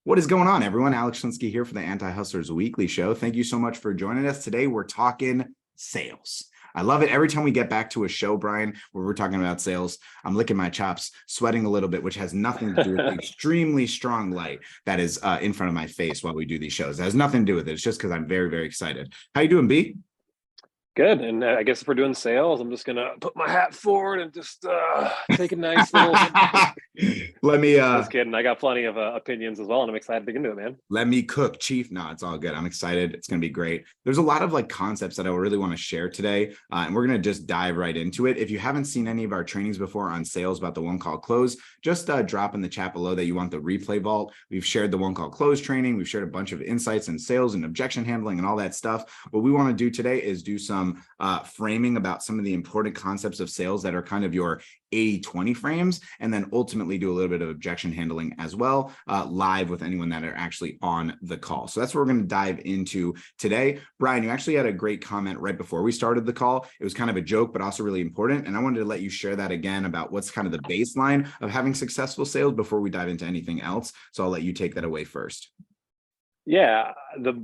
What is going on, everyone? Alex Shlinsky here for the Anti-Hustlers Weekly Show. Thank you so much for joining us. Today, we're talking sales. I love it. Every time we get back to a show, Brian, where we're talking about sales, I'm licking my chops, sweating a little bit, which has nothing to do with the extremely strong light that is in front of my face while we do these shows. It has nothing to do with it. It's just because I'm very, very excited. How you doing, B? Good. And I guess if we're doing sales, I'm just going to put my hat forward and just take a nice little. Let me. Just kidding. I got plenty of opinions as well, and I'm excited to get into it, man. Let me cook, Chief. No, it's all good. I'm excited. It's going to be great. There's a lot of concepts that I really want to share today, and we're going to just dive right into it. If you haven't seen any of our trainings before on sales about the one call close, just drop in the chat below that you want the replay vault. We've shared the one call close training. We've shared a bunch of insights in sales and objection handling and all that stuff. What we want to do today is do some framing about some of the important concepts of sales that are kind of your 80-20 frames, and then ultimately do a little bit of objection handling as well, live with anyone that are actually on the call. So that's what we're going to dive into today. Brian, you actually had a great comment right before we started the call. It was kind of a joke, but also really important. And I wanted to let you share that again about what's kind of the baseline of having successful sales before we dive into anything else. So I'll let you take that away first. Yeah, the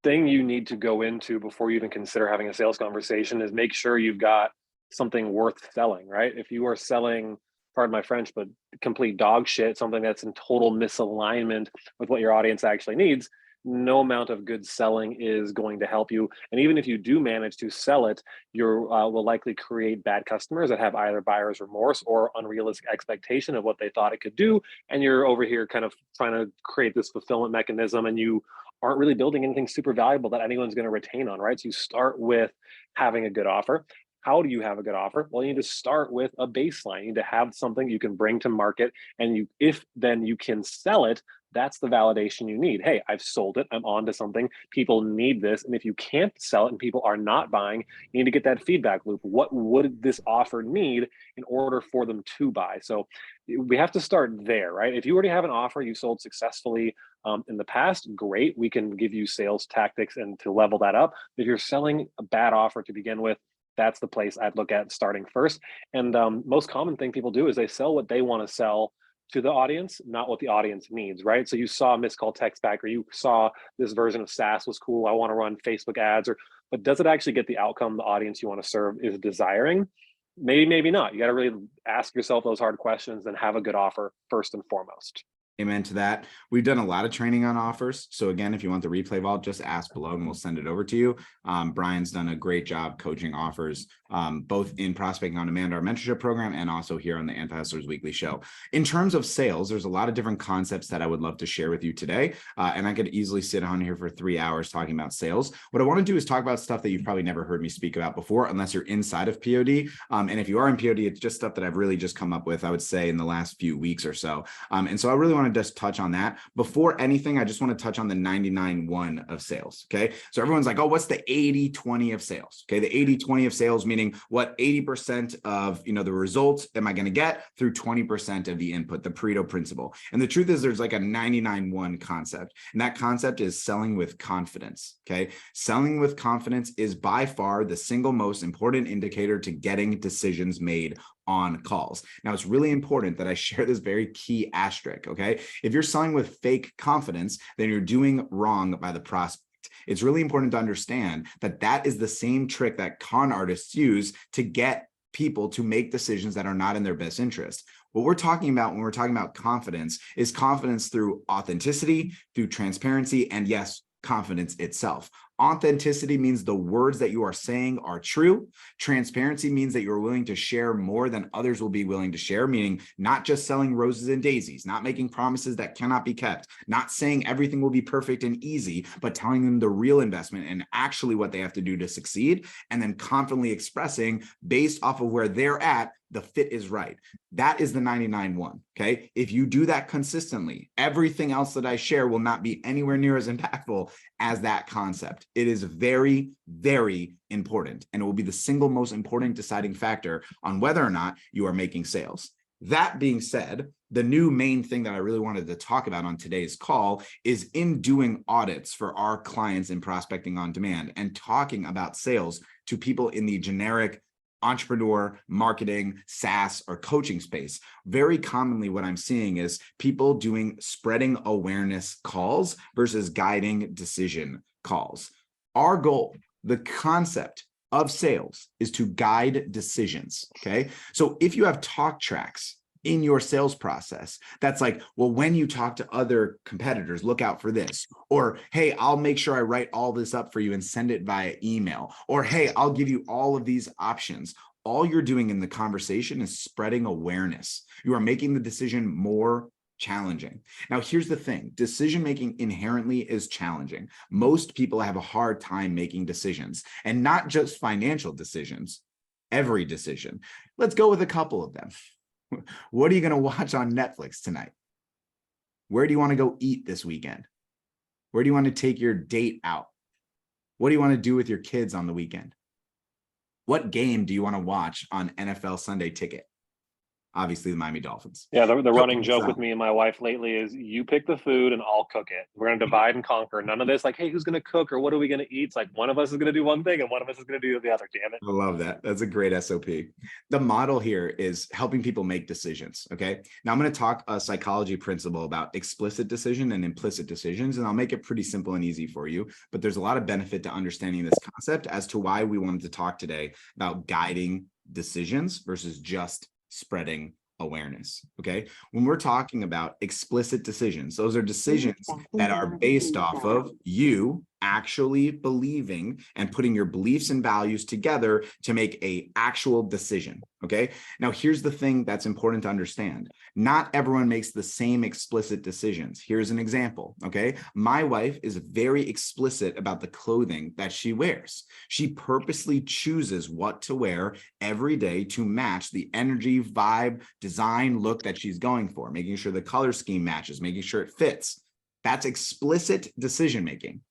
thing you need to go into before you even consider having a sales conversation is make sure you've got something worth selling, right? If you are selling, pardon my French, but complete dog shit, something that's in total misalignment with what your audience actually needs, no amount of good selling is going to help you. And even if you do manage to sell it, you will likely create bad customers that have either buyer's remorse or unrealistic expectation of what they thought it could do. And you're over here kind of trying to create this fulfillment mechanism, and you aren't really building anything super valuable that anyone's going to retain on, right? So you start with having a good offer. How do you have a good offer? Well, you need to start with a baseline. You need to have something you can bring to market, and if then you can sell it, that's the validation you need. Hey, I've sold it. I'm on to something. People need this. And if you can't sell it and people are not buying, you need to get that feedback loop. What would this offer need in order for them to buy? So we have to start there, right? If you already have an offer you sold successfully in the past, great. We can give you sales tactics and to level that up. If you're selling a bad offer to begin with, that's the place I'd look at starting first. And most common thing people do is they sell what they want to sell to the audience, not what the audience needs, right? So you saw a missed call text back, or you saw this version of SaaS was cool, I want to run Facebook ads, but does it actually get the outcome the audience you want to serve is desiring? Maybe, maybe not. You got to really ask yourself those hard questions and have a good offer first and foremost. Amen to that. We've done a lot of training on offers. So again, if you want the replay vault, just ask below and we'll send it over to you. Brian's done a great job coaching offers, both in Prospecting on Demand, our mentorship program, and also here on the Anti-Hustlers Weekly Show. In terms of sales, there's a lot of different concepts that I would love to share with you today. And I could easily sit on here for 3 hours talking about sales. What I want to do is talk about stuff that you've probably never heard me speak about before, unless you're inside of POD. And if you are in POD, it's just stuff that I've really just come up with, I would say, in the last few weeks or so. And so I really want to just touch on that. Before anything, I just want to touch on the 99-1 of sales. Okay. So everyone's like, oh, what's the 80-20 of sales? Okay. The 80-20 of sales, meaning what 80% of, the results am I going to get through 20% of the input, the Pareto principle. And the truth is there's like a 99-1 concept. And that concept is selling with confidence. Okay. Selling with confidence is by far the single most important indicator to getting decisions made on calls. Now, it's really important that I share this very key asterisk, okay? If you're selling with fake confidence, then you're doing wrong by the prospect. It's really important to understand that that is the same trick that con artists use to get people to make decisions that are not in their best interest. What we're talking about when we're talking about confidence is confidence through authenticity, through transparency, and yes, confidence itself. Authenticity means the words that you are saying are true. Transparency means that you're willing to share more than others will be willing to share, meaning not just selling roses and daisies, not making promises that cannot be kept, not saying everything will be perfect and easy, but telling them the real investment and actually what they have to do to succeed, and then confidently expressing based off of where they're at, the fit is right. That is the 99-1, okay? If you do that consistently, everything else that I share will not be anywhere near as impactful as that concept. It is very, very important, and it will be the single most important deciding factor on whether or not you are making sales. That being said, the new main thing that I really wanted to talk about on today's call is in doing audits for our clients in Prospecting on Demand and talking about sales to people in the generic entrepreneur, marketing, SaaS, or coaching space. Very commonly, what I'm seeing is people doing spreading awareness calls versus guiding decision calls. Our goal, the concept of sales, is to guide decisions. Okay. So if you have talk tracks in your sales process, that's like, well, when you talk to other competitors, look out for this. Or, hey, I'll make sure I write all this up for you and send it via email. Or, hey, I'll give you all of these options. All you're doing in the conversation is spreading awareness. You are making the decision more challenging. Now, here's the thing. Decision-making inherently is challenging. Most people have a hard time making decisions, and not just financial decisions, every decision. Let's go with a couple of them. What are you going to watch on Netflix tonight? Where do you want to go eat this weekend? Where do you want to take your date out? What do you want to do with your kids on the weekend? What game do you want to watch on NFL Sunday Ticket? Obviously, the Miami Dolphins. Yeah, the running joke with me and my wife lately is you pick the food and I'll cook it. We're going to divide and conquer. None of this like, hey, who's going to cook or what are we going to eat? It's like one of us is going to do one thing and one of us is going to do the other, damn it. I love that. That's a great SOP. The model here is helping people make decisions, okay? Now I'm going to talk a psychology principle about explicit decision and implicit decisions, and I'll make it pretty simple and easy for you, but there's a lot of benefit to understanding this concept as to why we wanted to talk today about guiding decisions versus just spreading awareness. Okay. When we're talking about explicit decisions, those are decisions that are based off of you actually believing and putting your beliefs and values together to make a actual decision. Okay. Now, here's the thing that's important to understand. Not everyone makes the same explicit decisions. Here's an example. Okay. My wife is very explicit about the clothing that she wears. She purposely chooses what to wear every day to match the energy, vibe, design, look that she's going for, making sure the color scheme matches, making sure it fits. That's explicit decision making.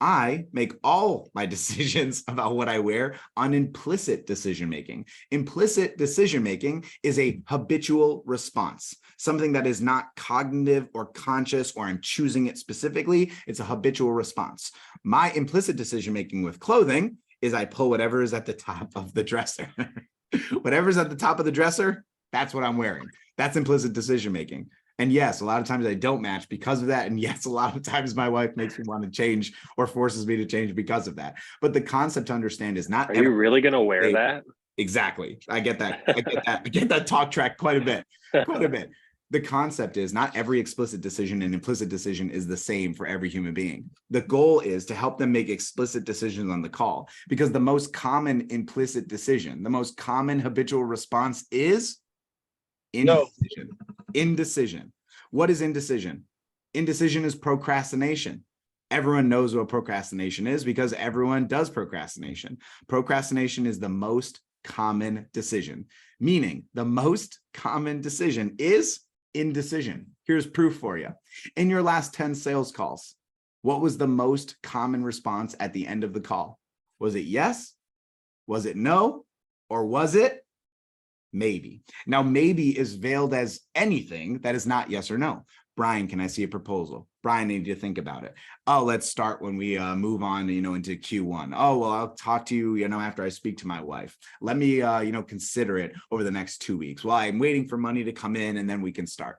I make all my decisions about what I wear on implicit decision-making. Implicit decision-making is a habitual response, something that is not cognitive or conscious, or I'm choosing it specifically. It's a habitual response. My implicit decision-making with clothing is I pull whatever is at the top of the dresser. Whatever's at the top of the dresser, that's what I'm wearing. That's implicit decision-making. And yes, a lot of times I don't match because of that. And yes, a lot of times my wife makes me want to change or forces me to change because of that. But the concept to understand is not— Are you really going to wear that? Exactly. I get that. I get that talk track quite a bit. The concept is not every explicit decision and implicit decision is the same for every human being. The goal is to help them make explicit decisions on the call, because the most common implicit decision, the most common habitual response is indecision. No. Indecision. What is indecision? Indecision is procrastination. Everyone knows what procrastination is because everyone does procrastination. Procrastination is the most common decision, meaning the most common decision is indecision. Here's proof for you. In your last 10 sales calls, what was the most common response at the end of the call? Was it yes? Was it no? Or was it maybe? Now, maybe is veiled as anything that is not yes or no. Brian, can I see a proposal? Brian, I need you to think about it. Oh, let's start when we move on, into Q1. Oh, well, I'll talk to you, after I speak to my wife. Let me, consider it over the next 2 weeks. Well, I'm waiting for money to come in and then we can start.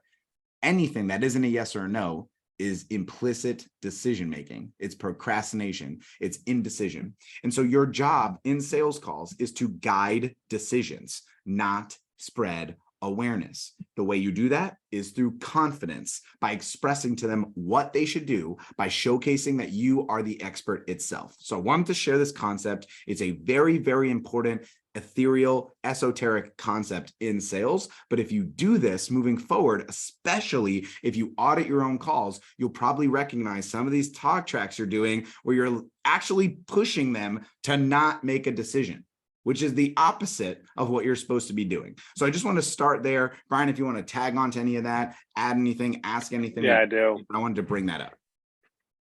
Anything that isn't a yes or a no is implicit decision-making. It's procrastination. It's indecision. And so your job in sales calls is to guide decisions, not spread awareness. The way you do that is through confidence, by expressing to them what they should do, by showcasing that you are the expert itself. So I wanted to share this concept. It's a very, very important, ethereal, esoteric concept in sales. But if you do this moving forward, especially if you audit your own calls, you'll probably recognize some of these talk tracks you're doing where you're actually pushing them to not make a decision, which is the opposite of what you're supposed to be doing. So I just want to start there. Brian, if you want to tag on to any of that, add anything, ask anything. Yeah, I do. I wanted to bring that up.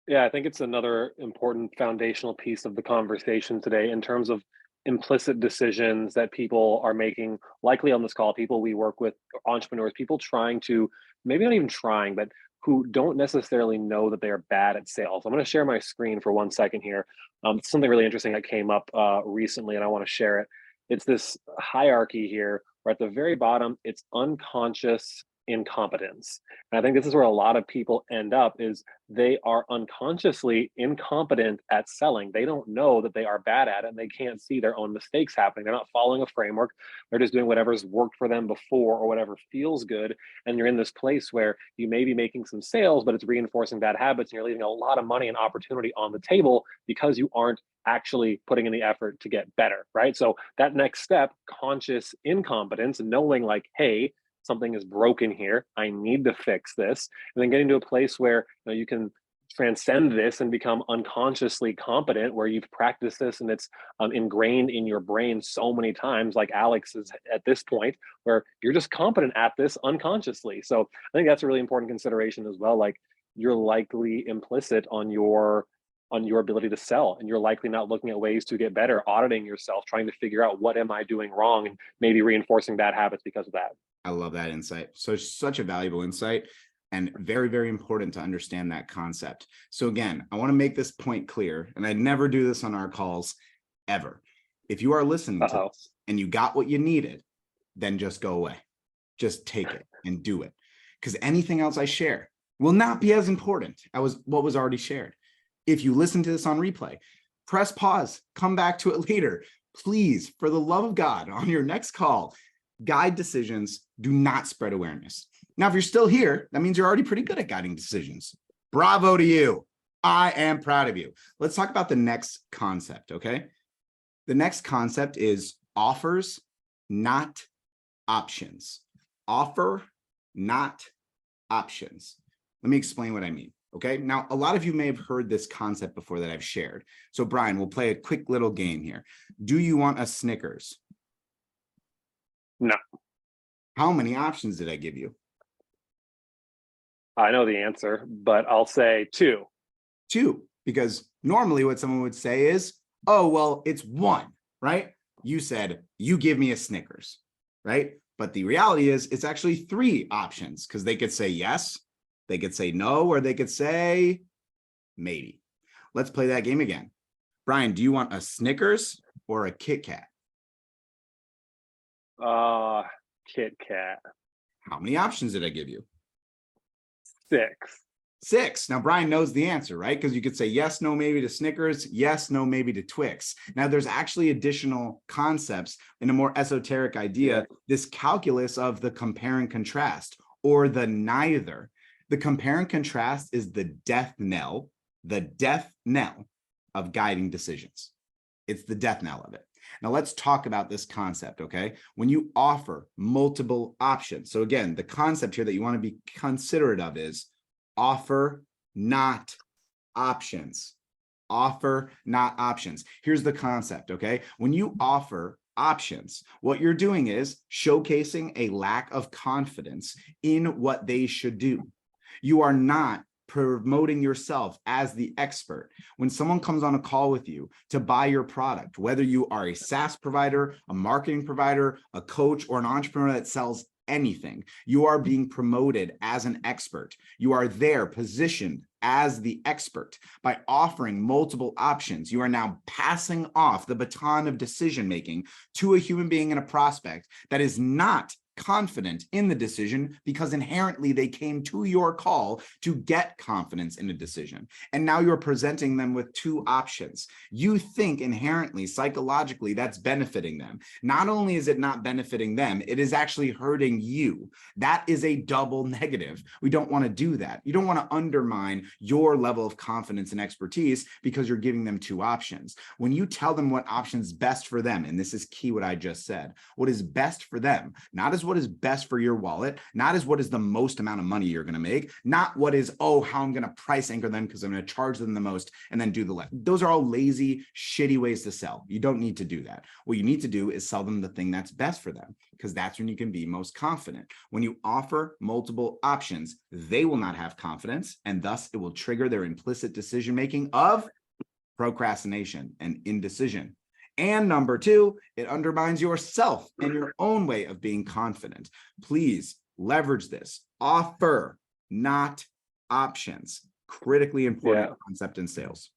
Yeah, I think it's another important foundational piece of the conversation today in terms of implicit decisions that people are making, likely on this call, people we work with, entrepreneurs, people trying to, maybe not even trying, but who don't necessarily know that they are bad at sales. I'm going to share my screen for 1 second here. Something really interesting that came up recently, and I want to share it. it's this hierarchy here where at the very bottom, it's unconscious incompetence. And I think this is where a lot of people end up is they are unconsciously incompetent at selling. They don't know that they are bad at it and they can't see their own mistakes happening. They're not following a framework. They're just doing whatever's worked for them before or whatever feels good. And you're in this place where you may be making some sales, but it's reinforcing bad habits and you're leaving a lot of money and opportunity on the table because you aren't actually putting in the effort to get better, right? So that next step, conscious incompetence, knowing like, hey, something is broken here. I need to fix this. And then getting to a place where you can transcend this and become unconsciously competent, where you've practiced this and it's ingrained in your brain so many times, like Alex is at this point, where you're just competent at this unconsciously. So I think that's a really important consideration as well. Like you're likely implicit on your ability to sell, and you're likely not looking at ways to get better, auditing yourself, trying to figure out what am I doing wrong, and maybe reinforcing bad habits because of that. I love that insight. So it's such a valuable insight and very, very important to understand that concept. So again, I want to make this point clear, and I never do this on our calls ever. If you are listening to this and you got what you needed, then just go away. Just take it and do it. Because anything else I share will not be as important as what was already shared. If you listen to this on replay, press pause, come back to it later. Please, for the love of God, on your next call, guide decisions, do not spread awareness. Now, if you're still here, that means you're already pretty good at guiding decisions. Bravo to you. I am proud of you. Let's talk about the next concept, okay? The next concept is offers, not options. Offer, not options. Let me explain what I mean, okay? Now, a lot of you may have heard this concept before that I've shared. So, Brian, we'll play a quick little game here. Do you want a Snickers? No. How many options did I give you? I know the answer, but I'll say 2. 2, because normally what someone would say is, oh, well, it's 1, right? You said, you give me a Snickers, right? But the reality is it's actually 3 options, because they could say yes, they could say no, or they could say maybe. Let's play that game again. Brian, do you want a Snickers or a Kit Kat? Kit Kat. How many options did I give you? 6. 6. Now, Brian knows the answer, right? Because you could say yes, no, maybe to Snickers, yes, no, maybe to Twix. Now, there's actually additional concepts in a more esoteric idea, this calculus of the compare and contrast, or the neither. The compare and contrast is the death knell of guiding decisions. It's the death knell of it. Now let's talk about this concept, okay? When you offer multiple options. So again, the concept here that you want to be considerate of is offer, not options. Offer, not options. Here's the concept, okay? When you offer options, what you're doing is showcasing a lack of confidence in what they should do. You are not promoting yourself as the expert. When someone comes on a call with you to buy your product, whether you are a SaaS provider, a marketing provider, a coach, or an entrepreneur that sells anything, you are being promoted as an expert. You are there positioned as the expert. By offering multiple options, you are now passing off the baton of decision-making to a human being and a prospect that is not confident in the decision, because inherently they came to your call to get confidence in a decision. And now you're presenting them with 2 options. You think inherently, psychologically, that's benefiting them. Not only is it not benefiting them, it is actually hurting you. That is a double negative. We don't want to do that. You don't want to undermine your level of confidence and expertise because you're giving them 2 options. When you tell them what option's best for them, and this is key what I just said, what is best for them, not as what is best for your wallet, not as what is the most amount of money you're going to make, not what is, oh, how I'm going to price anchor them because I'm going to charge them the most and then do the less. Those are all lazy, shitty ways to sell. You don't need to do that. What you need to do is sell them the thing that's best for them, because that's when you can be most confident. When you offer multiple options, they will not have confidence, and thus it will trigger their implicit decision-making of procrastination and indecision. And number 2, it undermines yourself and your own way of being confident. Please leverage this. Offer, not options. Critically important concept in sales.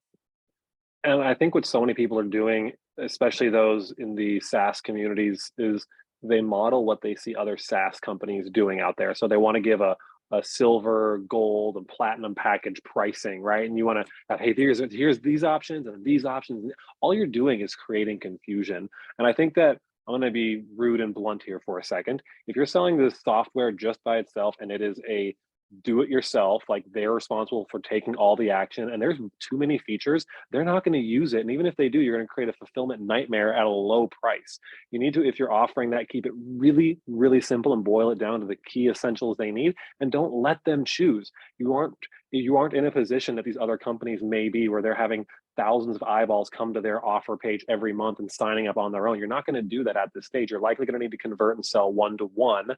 And I think what so many people are doing especially those in the SaaS communities, is they model what they see other SaaS companies doing out there. So they want to give a silver, gold, and platinum package pricing, right? And you want to have, hey, here's these options and these options. All you're doing is creating confusion. And I think that I'm going to be rude and blunt here for a second. If you're selling this software just by itself and it is a do it yourself, like they're responsible for taking all the action, and there's too many features, they're not going to use it. And even if they do, you're going to create a fulfillment nightmare at a low price. You need to, if you're offering that, keep it really, really simple and boil it down to the key essentials they need, and don't let them choose. You aren't in a position that these other companies may be, where they're having thousands of eyeballs come to their offer page every month and signing up on their own. You're not going to do that at this stage. You're likely going to need to convert and sell one to one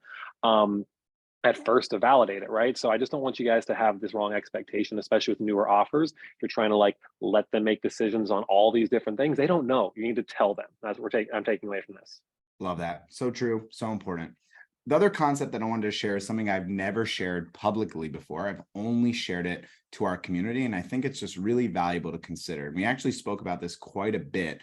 at first to validate it, right? So I just don't want you guys to have this wrong expectation, especially with newer offers. You're trying to like let them make decisions on all these different things. They don't know. You need to tell them. That's what I'm taking away from this. Love that. So true. So important. The other concept that I wanted to share is something I've never shared publicly before. I've only shared it to our community, and I think it's just really valuable to consider. We actually spoke about this quite a bit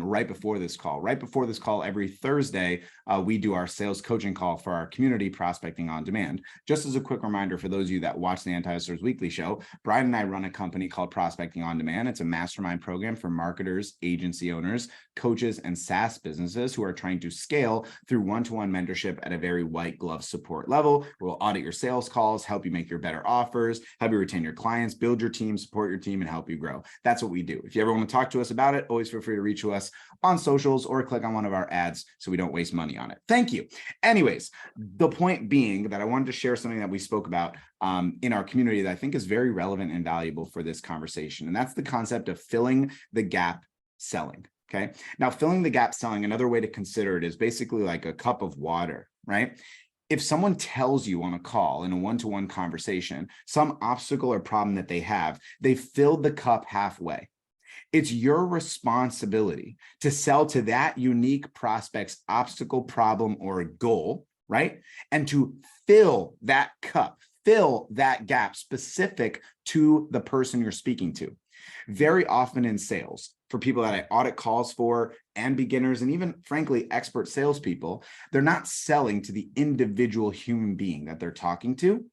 right before this call. Right before this call, every Thursday, we do our sales coaching call for our community Prospecting on Demand. Just as a quick reminder for those of you that watch the Anti-Hustlers Weekly show, Brian and I run a company called Prospecting on Demand. It's a mastermind program for marketers, agency owners, coaches, and SaaS businesses who are trying to scale through one-to-one mentorship at a very white glove support level. We'll audit your sales calls, help you make your better offers, help you retain your clients, build your team, support your team, and help you grow. That's what we do. If you ever want to talk to us about it, always feel free to reach us on socials or click on one of our ads so we don't waste money on it. Thank you. Anyways, the point being that I wanted to share something that we spoke about in our community that I think is very relevant and valuable for this conversation. And that's the concept of filling the gap selling. Okay. Now, filling the gap selling, another way to consider it is basically like a cup of water, right? If someone tells you on a call in a one-to-one conversation, some obstacle or problem that they have, they've filled the cup halfway. It's your responsibility to sell to that unique prospect's obstacle, problem, or goal, right? And to fill that cup, fill that gap specific to the person you're speaking to. Very often in sales, for people that I audit calls for and beginners and even frankly, expert salespeople, they're not selling to the individual human being that they're talking to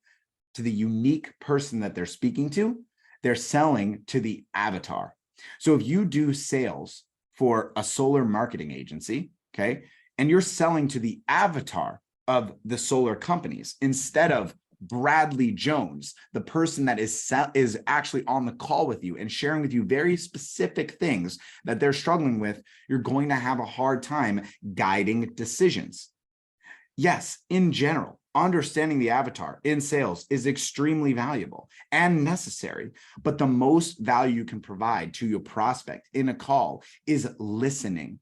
the unique person that they're speaking to. They're selling to the avatar. So if you do sales for a solar marketing agency, okay, and you're selling to the avatar of the solar companies instead of Bradley Jones, the person that is actually on the call with you and sharing with you very specific things that they're struggling with, you're going to have a hard time guiding decisions. Yes, in general, understanding the avatar in sales is extremely valuable and necessary, but the most value you can provide to your prospect in a call is listening.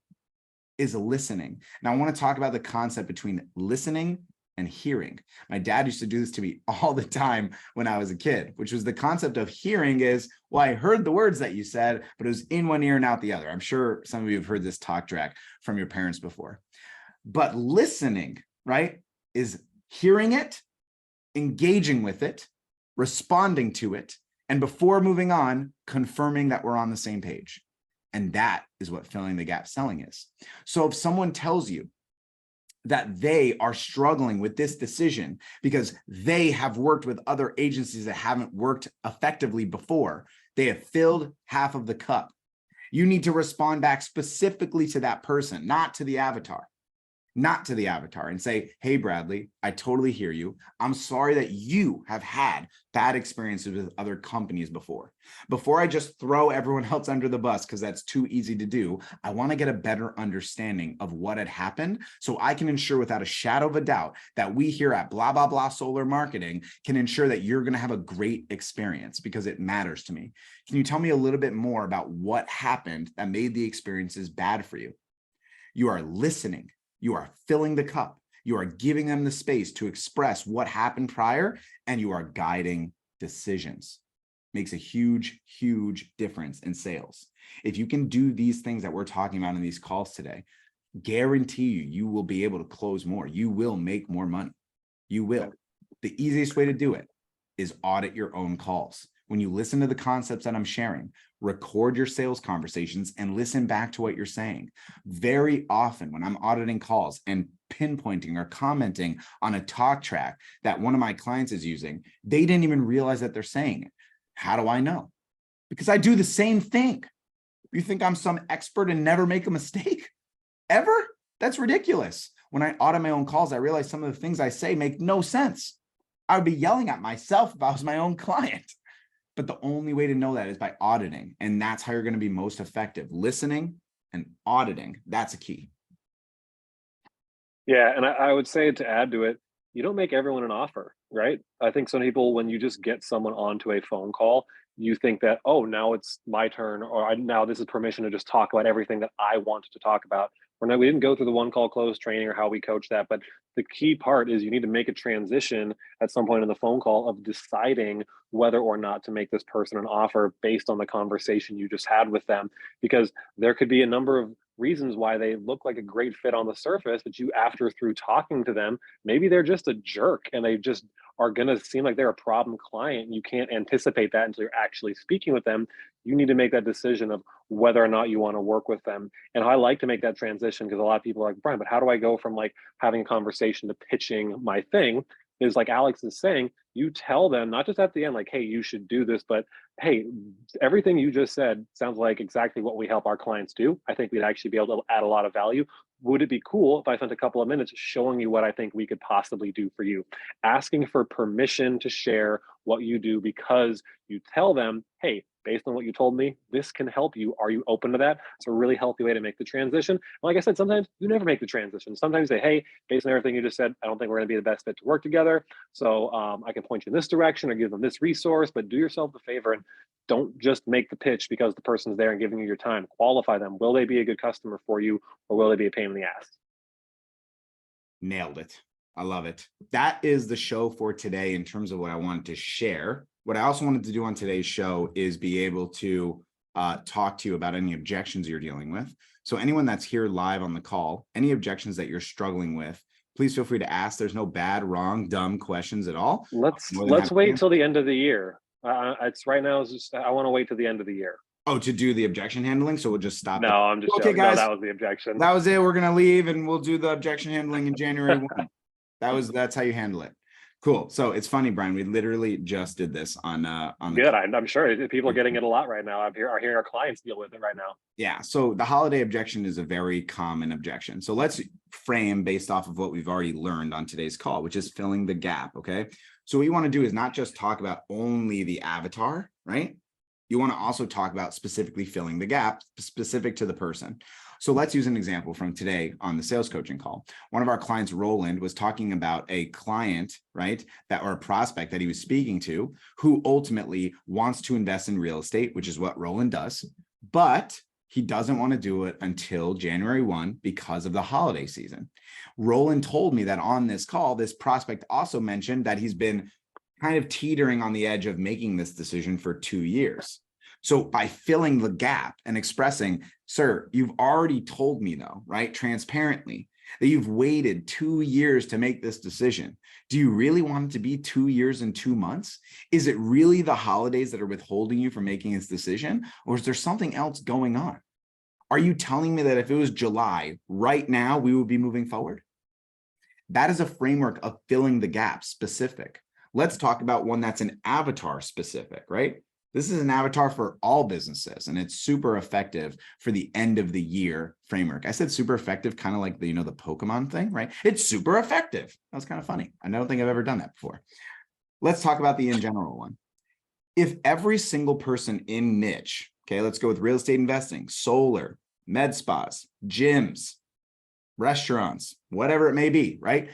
Now, I want to talk about the concept between listening and hearing. My dad used to do this to me all the time when I was a kid, which was the concept of hearing is, well, I heard the words that you said, but it was in one ear and out the other. I'm sure some of you have heard this talk track from your parents before. But listening, right, is hearing it, engaging with it, responding to it, and before moving on, confirming that we're on the same page. And that is what filling the gap selling is. So if someone tells you that they are struggling with this decision because they have worked with other agencies that haven't worked effectively before, they have filled half of the cup. You need to respond back specifically to that person, not to the avatar. And say, hey, Bradley, I totally hear you. I'm sorry that you have had bad experiences with other companies before. Before I just throw everyone else under the bus, because that's too easy to do, I want to get a better understanding of what had happened so I can ensure without a shadow of a doubt that we here at blah, blah, blah solar marketing can ensure that you're going to have a great experience because it matters to me. Can you tell me a little bit more about what happened that made the experiences bad for you? You are listening. You are filling the cup. You are giving them the space to express what happened prior, and you are guiding decisions. Makes a huge, huge difference in sales. If you can do these things that we're talking about in these calls today, guarantee you will be able to close more. You will make more money. You will. The easiest way to do it is audit your own calls. when you listen to the concepts that I'm sharing, record your sales conversations and listen back to what you're saying. Very often when I'm auditing calls and pinpointing or commenting on a talk track that one of my clients is using, they didn't even realize that they're saying it. How do I know? Because I do the same thing. You think I'm some expert and never make a mistake? Ever? That's ridiculous. When I audit my own calls, I realize some of the things I say make no sense. I would be yelling at myself if I was my own client. But the only way to know that is by auditing. And that's how you're going to be most effective. Listening and auditing. That's a key. Yeah. And I would say, to add to it, you don't make everyone an offer, right? I think some people, when you just get someone onto a phone call, you think that, oh, now it's my turn, or now this is permission to just talk about everything that I wanted to talk about. We didn't go through the one call close training or how we coach that, but the key part is you need to make a transition at some point in the phone call of deciding whether or not to make this person an offer based on the conversation you just had with them, because there could be a number of reasons why they look like a great fit on the surface, but through talking to them, maybe they're just a jerk and they just are going to seem like they're a problem client. And you can't anticipate that until you're actually speaking with them. You need to make that decision of whether or not you want to work with them. And I like to make that transition, because a lot of people are like, Brian, but how do I go from like having a conversation to pitching my thing? Is like Alex is saying, you tell them, not just at the end, like, hey, you should do this, but hey, everything you just said sounds like exactly what we help our clients do. I think we'd actually be able to add a lot of value. Would it be cool if I spent a couple of minutes showing you what I think we could possibly do for you? Asking for permission to share what you do, because you tell them, hey, based on what you told me, this can help you. Are you open to that? It's a really healthy way to make the transition. Like I said, sometimes you never make the transition. Sometimes you say, hey, based on everything you just said, I don't think we're going to be the best fit to work together. So I can point you in this direction or give them this resource, but do yourself a favor and don't just make the pitch because the person's there and giving you your time. Qualify them. Will they be a good customer for you, or will they be a pain in the ass? Nailed it. I love it. That is the show for today in terms of what I wanted to share. What I also wanted to do on today's show is be able to talk to you about any objections you're dealing with. So anyone that's here live on the call, any objections that you're struggling with, please feel free to ask. There's no bad, wrong, dumb questions at all. Let's wait till the end of the year. It's right now. It's just, I want to wait till the end of the year. Oh, to do the objection handling. So we'll just stop. No, I'm just okay, joking. guys. No, that was the objection. That was it. We're gonna leave and we'll do the objection handling in January 1. That's how you handle it. Cool. So it's funny, Brian. We literally just did this on Good. I'm sure people are getting it a lot right now. I'm hearing our clients deal with it right now. Yeah. So the holiday objection is a very common objection. So let's frame based off of what we've already learned on today's call, which is filling the gap. Okay. So what you want to do is not just talk about only the avatar, right? You want to also talk about specifically filling the gap specific to the person. So let's use an example from today on the sales coaching call. One of our clients, Roland, was talking about a client, right, or a prospect that he was speaking to, who ultimately wants to invest in real estate, which is what Roland does, but he doesn't want to do it until January 1 because of the holiday season. Roland told me that on this call, this prospect also mentioned that he's been kind of teetering on the edge of making this decision for 2 years. So by filling the gap and expressing, sir, you've already told me though, right, transparently, that you've waited 2 years to make this decision. Do you really want it to be 2 years and 2 months? Is it really the holidays that are withholding you from making this decision? Or is there something else going on? Are you telling me that if it was July right now, we would be moving forward? That is a framework of filling the gap specific. Let's talk about one that's an avatar specific, right? This is an avatar for all businesses, and it's super effective for the end of the year framework. I said super effective, kind of like the Pokemon thing, right? It's super effective. That was kind of funny. I don't think I've ever done that before. Let's talk about the in general one. If every single person in niche, okay, let's go with real estate investing, solar, med spas, gyms, restaurants, whatever it may be, right?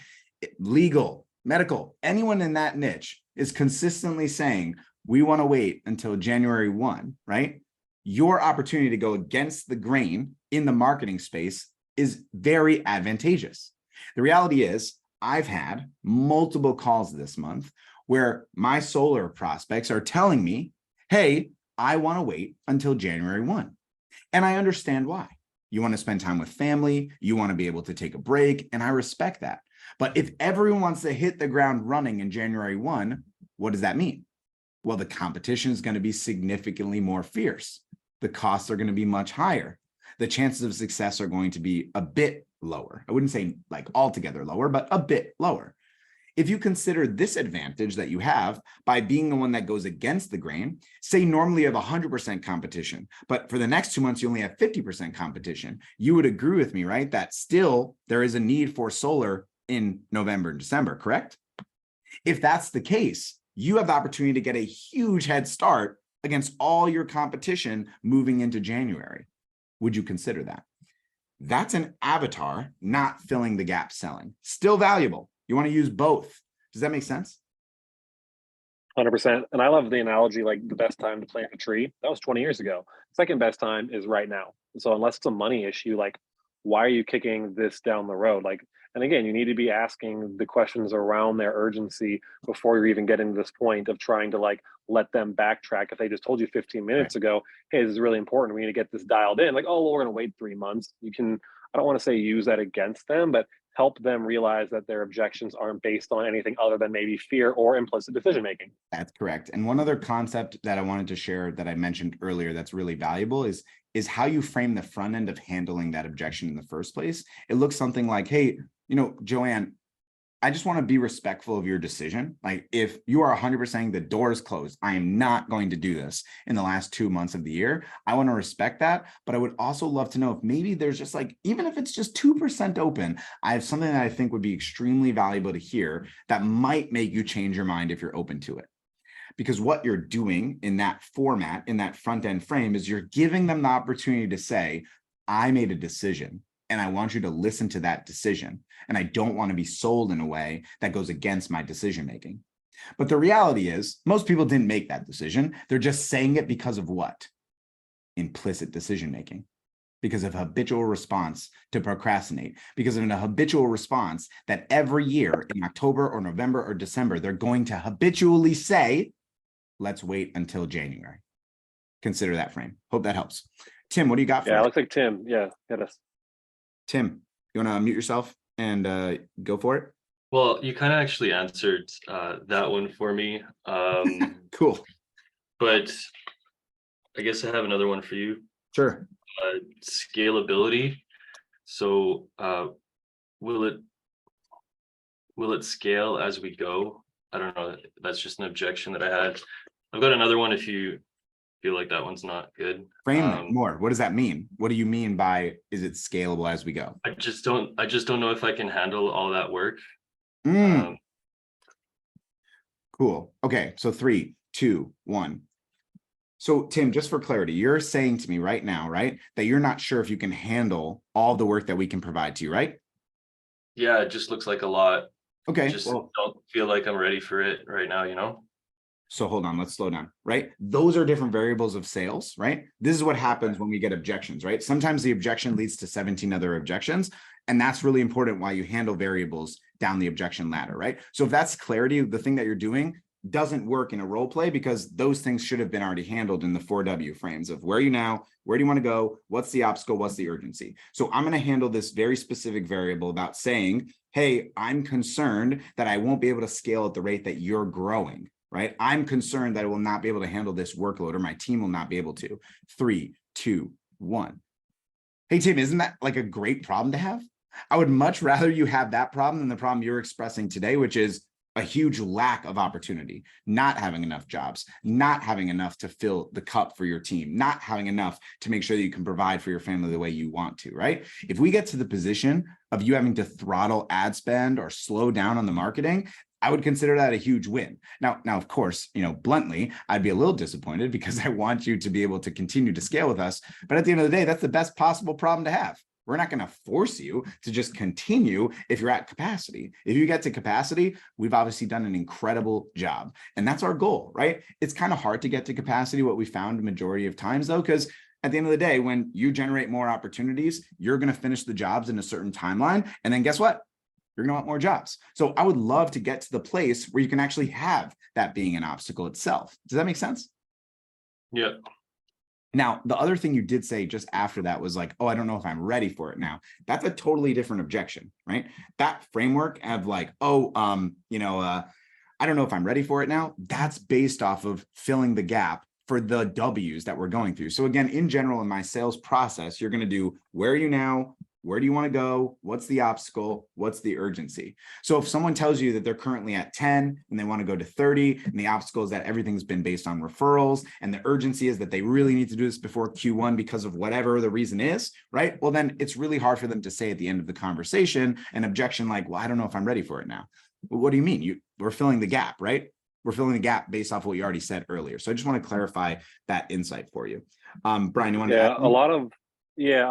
Legal, medical, anyone in that niche is consistently saying, we want to wait until January 1, right? Your opportunity to go against the grain in the marketing space is very advantageous. The reality is, I've had multiple calls this month where my solar prospects are telling me, hey, I want to wait until January 1. And I understand why. You want to spend time with family, you want to be able to take a break, and I respect that. But if everyone wants to hit the ground running in January 1, what does that mean? Well, the competition is going to be significantly more fierce. The costs are going to be much higher. The chances of success are going to be a bit lower. I wouldn't say like altogether lower, but a bit lower. If you consider this advantage that you have by being the one that goes against the grain, say normally you have 100% competition, but for the next 2 months, you only have 50% competition, you would agree with me, right? That still there is a need for solar in November and December, correct? If that's the case, you have the opportunity to get a huge head start against all your competition moving into January. Would you consider that? That's an avatar not filling the gap selling. Still valuable. You want to use both. Does that make sense? 100%. And I love the analogy, like the best time to plant a tree. That was 20 years ago. Second best time is right now. So unless it's a money issue, like why are you kicking this down the road? Like, and again, you need to be asking the questions around their urgency before you're even getting to this point of trying to like let them backtrack. If they just told you 15 minutes ago, hey, this is really important, we need to get this dialed in. Like, oh, well, we're going to wait 3 months. You can, I don't want to say use that against them, but help them realize that their objections aren't based on anything other than maybe fear or implicit decision making. That's correct. And one other concept that I wanted to share that I mentioned earlier that's really valuable is how you frame the front end of handling that objection in the first place. It looks something like, hey, Joanne, I just want to be respectful of your decision. Like if you are 100% saying the door is closed, I am not going to do this in the last 2 months of the year. I want to respect that. But I would also love to know if maybe there's just like, even if it's just 2% open, I have something that I think would be extremely valuable to hear that might make you change your mind if you're open to it. Because what you're doing in that format, in that front end frame, is you're giving them the opportunity to say, I made a decision and I want you to listen to that decision. And I don't want to be sold in a way that goes against my decision making. But the reality is most people didn't make that decision. They're just saying it because of what? Implicit decision making. Because of habitual response to procrastinate, because of a habitual response that every year in October or November or December, they're going to habitually say, let's wait until January. Consider that frame. Hope that helps. Tim, what do you got for us? It looks like Tim. Yeah, hit us. Tim, you want to unmute yourself and go for it? Well, you kind of actually answered that one for me. Cool. But I guess I have another one for you. Sure. Scalability. So will it scale as we go? I don't know. That's just an objection that I had. I've got another one if you feel like that one's not good. Frame that more. What does that mean? What do you mean by is it scalable as we go? I just don't know if I can handle all that work. Cool. Okay. So 3, 2, 1. So Tim, just for clarity, you're saying to me right now, right, that you're not sure if you can handle all the work that we can provide to you, right? Yeah, it just looks like a lot. Okay. Just don't feel like I'm ready for it right now, So hold on, let's slow down, right? Those are different variables of sales, right? This is what happens when we get objections, right? Sometimes the objection leads to 17 other objections. And that's really important why you handle variables down the objection ladder, right? So if that's clarity, the thing that you're doing doesn't work in a role play because those things should have been already handled in the 4W frames of where are you now, where do you want to go, what's the obstacle, what's the urgency. So I'm going to handle this very specific variable about saying, hey, I'm concerned that I won't be able to scale at the rate that you're growing, right? I'm concerned that I will not be able to handle this workload or my team will not be able to. 3, 2, 1. Hey, Tim, isn't that like a great problem to have? I would much rather you have that problem than the problem you're expressing today, which is a huge lack of opportunity, not having enough jobs, not having enough to fill the cup for your team, not having enough to make sure that you can provide for your family the way you want to, right? If we get to the position of you having to throttle ad spend or slow down on the marketing, I would consider that a huge win. Now, of course, bluntly, I'd be a little disappointed because I want you to be able to continue to scale with us. But at the end of the day, that's the best possible problem to have. We're not going to force you to just continue if you're at capacity. If you get to capacity, we've obviously done an incredible job. And that's our goal, right? It's kind of hard to get to capacity, what we found the majority of times though, because at the end of the day, when you generate more opportunities, you're going to finish the jobs in a certain timeline. And then guess what? You're going to want more jobs. So I would love to get to the place where you can actually have that being an obstacle itself. Does that make sense? Yeah. Now, the other thing you did say just after that was like, oh, I don't know if I'm ready for it now. That's a totally different objection, right? That framework of like, I don't know if I'm ready for it now. That's based off of filling the gap for the W's that we're going through. So again, in general, in my sales process, you're going to do, where are you now? Where do you want to go? What's the obstacle? What's the urgency? So if someone tells you that they're currently at 10 and they want to go to 30, and the obstacle is that everything's been based on referrals, and the urgency is that they really need to do this before Q1 because of whatever the reason is, right? Well, then it's really hard for them to say at the end of the conversation an objection like, well, I don't know if I'm ready for it now. Well, what do you mean? We're filling the gap, right? We're filling the gap based off what you already said earlier. So I just want to clarify that insight for you. Brian, you want to add? A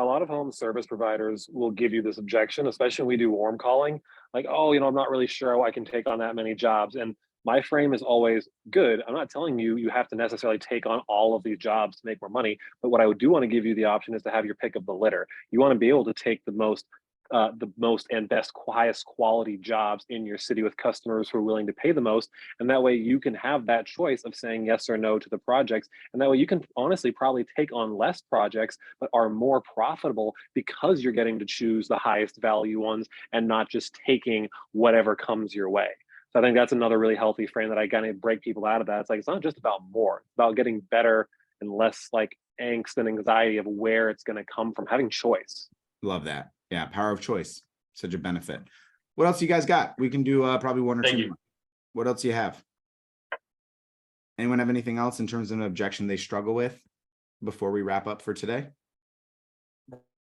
lot of home service providers will give you this objection, especially when we do warm calling, like, oh, I'm not really sure I can take on that many jobs. And my frame is always good. I'm not telling you you have to necessarily take on all of these jobs to make more money, but what I do want to give you the option is to have your pick of the litter. You want to be able to take the most and best, highest quality jobs in your city with customers who are willing to pay the most. And that way you can have that choice of saying yes or no to the projects. And that way you can honestly probably take on less projects, but are more profitable because you're getting to choose the highest value ones and not just taking whatever comes your way. So I think that's another really healthy frame that I kind of break people out of that. It's like, it's not just about more, it's about getting better and less like angst and anxiety of where it's going to come from, having choice. Love that. Yeah, power of choice, such a benefit. What else you guys got? We can do probably one or two more. What else do you have? Anyone have anything else in terms of an objection they struggle with before we wrap up for today?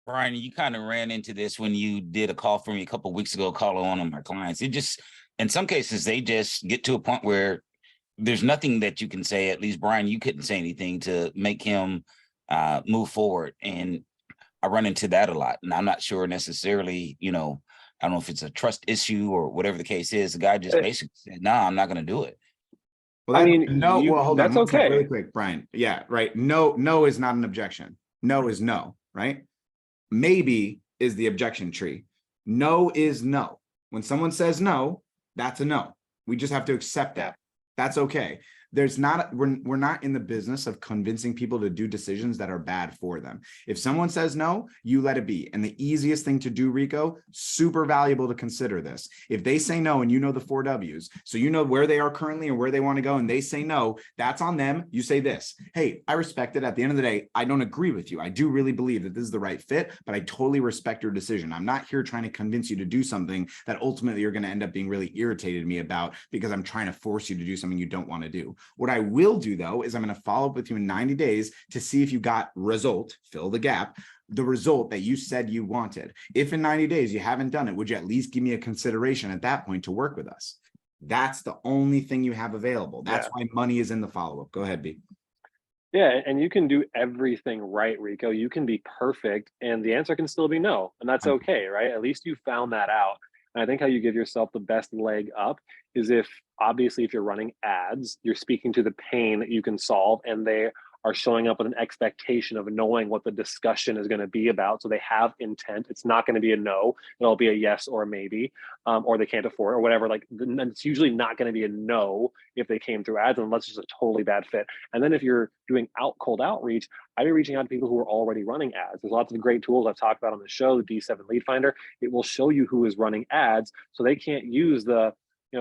Brian, you kind of ran into this when you did a call for me a couple of weeks ago, calling one of my clients. It just, in some cases, they just get to a point where there's nothing that you can say. At least, Brian, you couldn't say anything to make him move forward. And I run into that a lot. And I'm not sure necessarily, I don't know if it's a trust issue or whatever the case is. The guy just basically said, no, I'm not going to do it. Well, hold that's on okay. Really quick, Brian. Yeah, right. No is not an objection. No is no, right? Maybe is the objection tree. No is no. When someone says no, that's a no. We just have to accept that. That's okay. We're not in the business of convincing people to do decisions that are bad for them. If someone says no, you let it be. And the easiest thing to do, Rico, super valuable to consider this. If they say no and you know the 4 W's, so you know where they are currently and where they want to go, and they say no, that's on them. You say this: hey, I respect it. At the end of the day, I don't agree with you. I do really believe that this is the right fit, but I totally respect your decision. I'm not here trying to convince you to do something that ultimately you're going to end up being really irritated at me about because I'm trying to force you to do something you don't want to do. What I will do, though, is I'm going to follow up with you in 90 days to see if you got fill the gap, the result that you said you wanted. If in 90 days you haven't done it, would you at least give me a consideration at that point to work with us? That's the only thing you have available. That's why money is in the follow-up. Go ahead, B. Yeah, and you can do everything right, Rico. You can be perfect, and the answer can still be no, and that's okay, right? At least you found that out. And I think how you give yourself the best leg up is if you're running ads, you're speaking to the pain that you can solve, and they are showing up with an expectation of knowing what the discussion is going to be about. So they have intent. It's not going to be a no. It'll be a yes or a maybe, or they can't afford it or whatever. Like, it's usually not going to be a no if they came through ads, unless it's a totally bad fit. And then if you're doing cold outreach, I'd be reaching out to people who are already running ads. There's lots of great tools I've talked about on the show, the D7 Lead Finder. It will show you who is running ads, so they can't use the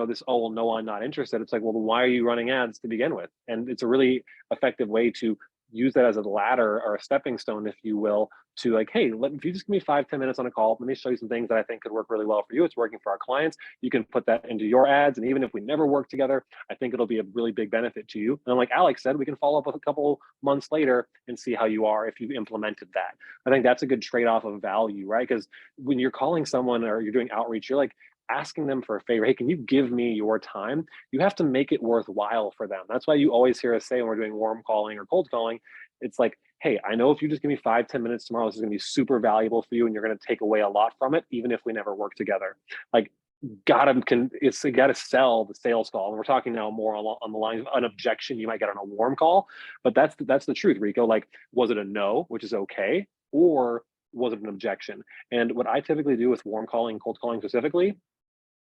this, oh, well, no, I'm not interested. It's like, well, then why are you running ads to begin with? And it's a really effective way to use that as a ladder or a stepping stone, if you will, to like, hey, if you just give me 5-10 minutes on a call, let me show you some things that I think could work really well for you. It's working for our clients. You can put that into your ads. And even if we never work together, I think it'll be a really big benefit to you. And like Alex said, we can follow up with a couple months later and see how you are if you implemented that. I think that's a good trade-off of value, right? Because when you're calling someone or you're doing outreach, you're like asking them for a favor. Hey, can you give me your time? You have to make it worthwhile for them. That's why you always hear us say when we're doing warm calling or cold calling, it's like, hey, I know if you just give me 5-10 minutes tomorrow, this is going to be super valuable for you, and you're going to take away a lot from it, even if we never work together. Like, you got to sell the sales call. And we're talking now more on the lines of an objection you might get on a warm call, but that's the truth, Rico. Like, was it a no, which is okay, or was it an objection? And what I typically do with warm calling, cold calling specifically,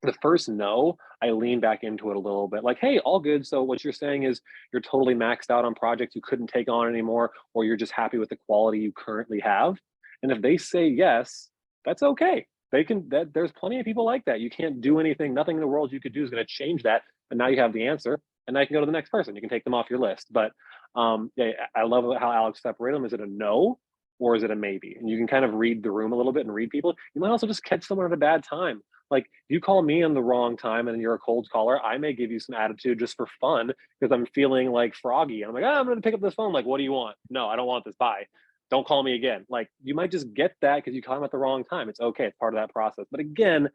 the first no, I lean back into it a little bit, like, hey, all good. So what you're saying is you're totally maxed out on projects you couldn't take on anymore, or you're just happy with the quality you currently have. And if they say yes, that's okay. There's plenty of people like that. You can't do anything. Nothing in the world you could do is going to change that. and now you have the answer, and now you can go to the next person. You can take them off your list. But yeah, I love how Alex separated them. Is it a no or is it a maybe? And you can kind of read the room a little bit and read people. You might also just catch someone at a bad time. Like, you call me on the wrong time and you're a cold caller, I may give you some attitude just for fun because I'm feeling like froggy. And I'm like, I'm going to pick up this phone. Like, what do you want? No, I don't want this. Bye. Don't call me again. Like, you might just get that because you call them at the wrong time. It's okay. It's part of that process. But again,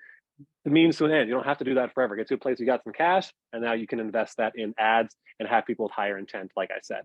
the means to an end. You don't have to do that forever. Get to a place you got some cash, and now you can invest that in ads and have people with higher intent, like I said.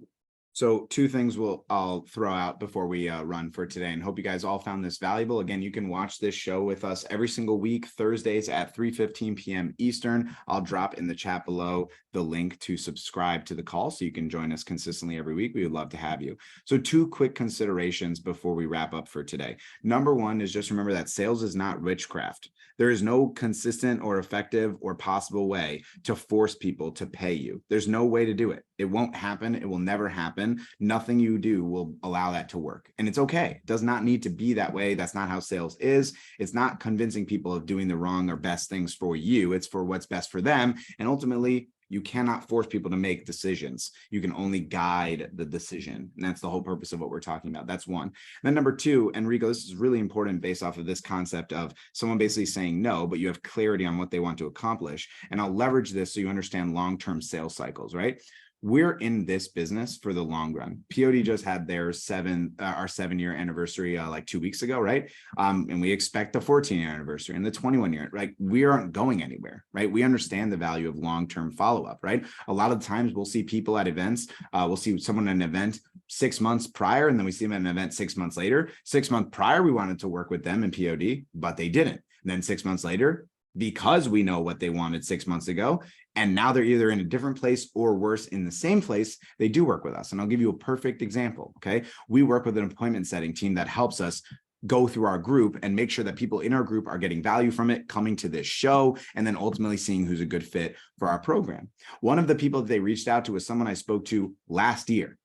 So two things I'll throw out before we run for today, and hope you guys all found this valuable. Again, you can watch this show with us every single week, Thursdays at 3:15 p.m. Eastern. I'll drop in the chat below the link to subscribe to the call so you can join us consistently every week. We would love to have you. So two quick considerations before we wrap up for today. Number one is just remember that sales is not witchcraft. There is no consistent or effective or possible way to force people to pay you. There's no way to do it. It won't happen. It will never happen. Nothing you do will allow that to work. And it's okay. It does not need to be that way. That's not how sales is. It's not convincing people of doing the wrong or best things for you. It's for what's best for them. And ultimately, you cannot force people to make decisions. You can only guide the decision. And that's the whole purpose of what we're talking about. That's one. And then number two, Enrico, this is really important based off of this concept of someone basically saying no, but you have clarity on what they want to accomplish. And I'll leverage this so you understand long-term sales cycles, right? We're in this business for the long run. POD just had their our 7-year anniversary like 2 weeks ago, right? And we expect the 14-year anniversary and the 21-year, right? We aren't going anywhere, right? We understand the value of long-term follow-up, right? A lot of times we'll see people at events, we'll see someone at an event 6 months prior, and then we see them at an event 6 months later. 6 months prior, we wanted to work with them in POD, but they didn't. And then 6 months later, because we know what they wanted 6 months ago, and now they're either in a different place or worse, in the same place, they do work with us. And I'll give you a perfect example, okay? We work with an appointment setting team that helps us go through our group and make sure that people in our group are getting value from it, coming to this show, and then ultimately seeing who's a good fit for our program. One of the people that they reached out to was someone I spoke to last year.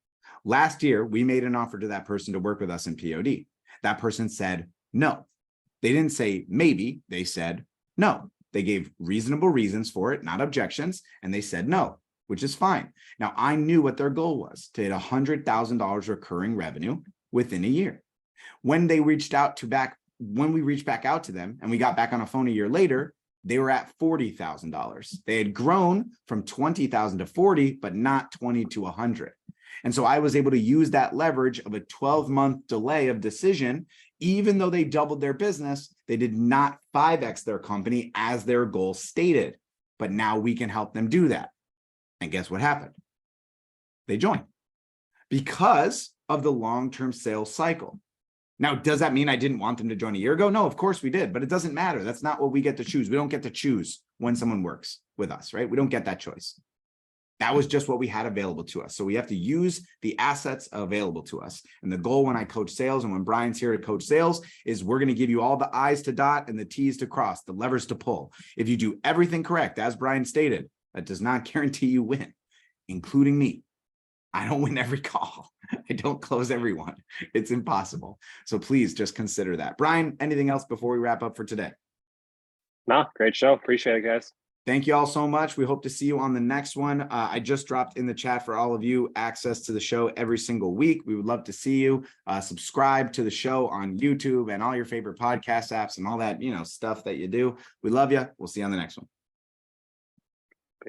Last year, we made an offer to that person to work with us in POD. That person said no. They didn't say maybe, they said no. They gave reasonable reasons for it, not objections, and they said no, which is fine. Now, I knew what their goal was, to hit $100,000 recurring revenue within a year. When we reached back out to them and we got back on a phone a year later, they were at $40,000. They had grown from 20,000 to 40, but not 20 to 100. And so I was able to use that leverage of a 12-month delay of decision. Even though they doubled their business, they did not 5x their company as their goal stated. But now we can help them do that. And guess what happened? They joined because of the long-term sales cycle. Now, does that mean I didn't want them to join a year ago? No, of course we did, but it doesn't matter. That's not what we get to choose. We don't get to choose when someone works with us, right? We don't get that choice. That was just what we had available to us. So we have to use the assets available to us. And the goal when I coach sales and when Brian's here to coach sales is we're going to give you all the I's to dot and the T's to cross, the levers to pull. If you do everything correct, as Brian stated, that does not guarantee you win, including me. I don't win every call. I don't close everyone. It's impossible. So please just consider that. Brian, anything else before we wrap up for today? No, great show. Appreciate it, guys. Thank you all so much. We hope to see you on the next one. I just dropped in the chat for all of you access to the show every single week. We would love to see you. Subscribe to the show on YouTube and all your favorite podcast apps and all that, stuff that you do. We love you. We'll see you on the next one.